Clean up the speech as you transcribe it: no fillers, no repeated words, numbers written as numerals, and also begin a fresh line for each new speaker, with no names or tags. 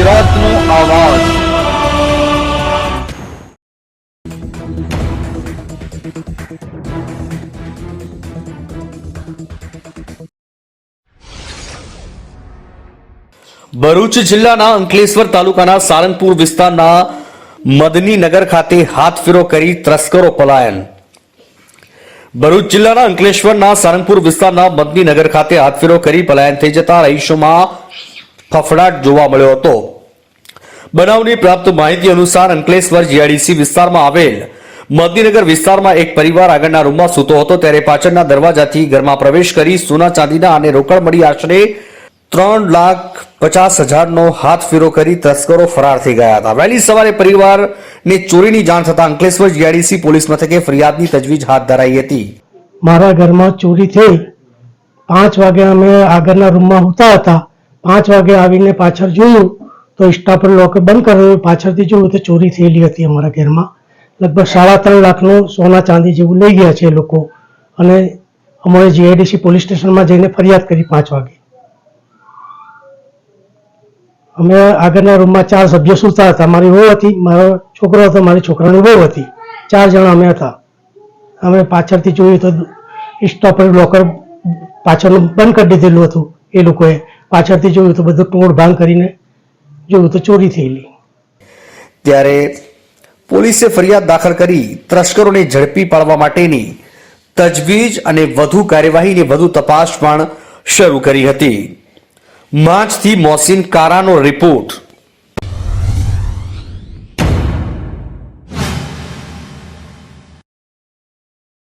ગુજરાતનો આવાજ। ભરૂચ જિલ્લાના અંકલેશ્વર તાલુકાના સારંગપુર વિસ્તારના મદનીનગર ખાતે હાથફેરો કરી તસ્કરો પલાયન। ભરૂચ જિલ્લાના અંકલેશ્વરના સારંગપુર વિસ્તારના મદનીનગર ખાતે હાથફેરો કરી પલાયન થઈ જતા રહીશોમાં ફફડાટ જોવા મળ્યો હતો। બનાવની પ્રાપ્ત માહિતી અનુસાર અંકલેશ્વર જીઆઈડીસી વિસ્તારમાં આવેલ મદનીનગર વિસ્તારમાં એક પરિવાર આગળના રૂમમાં સૂતો હતો ત્યારે પાછળના દરવાજાથી ઘરમાં પ્રવેશ કરી સોના ચાંદીના અને રોકડ મળી આશરે 3,50,000નો હાથફેરો કરી તસ્કરો ફરાર થઈ ગયા હતા। વહેલી સવારે પરિવારને ચોરીની જાણ થતા અંકલેશ્વર જીઆઈડીસી પોલીસ મથકે ફરિયાદની તજવીજ હાથ ધરાઈ હતી।
મારા ઘરમાં ચોરી થઈ 5 વાગે અમે આગળના રૂમમાં સૂતા હતા। 5 વાગે આવીને પાછળ જોયું તો સ્ટાફર લોક બંધ કરેલું, પાછળથી જોયું તો ચોરી થયેલી હતી। અમારા ઘરમાં લગભગ 3.5 લાખનું સોના ચાંદી જેવું લઈ ગયા છે એ લોકો, અને અમારે જીઆઈડીસી પોલીસ સ્ટેશનમાં જઈને ફરિયાદ કરી 5 વાગે। અમે આગળના રૂમમાં 4 સભ્યો સૂતા હતા। મારી વહુ હતી, મારો છોકરો હતો, મારી છોકરાની વહુ હતી, 4 જણા અમે હતા। અમે પાછળથી જોયું તો સ્ટોપર લોકર પાછળનું બંધ કરી દીધેલું હતું। એ લોકોએ પાછળથી જોયું તો બધું તોડ ભાંગ કરીને જોયું તો ચોરી થયેલી।
ત્યારે પોલીસે ફરિયાદ દાખલ કરી તસ્કરોને ઝડપી પાડવા માટેની તજવીજ અને વધુ કાર્યવાહીની વધુ તપાસ પણ શરૂ કરી હતી। માંચથી મોહસિન કારાનો રિપોર્ટ।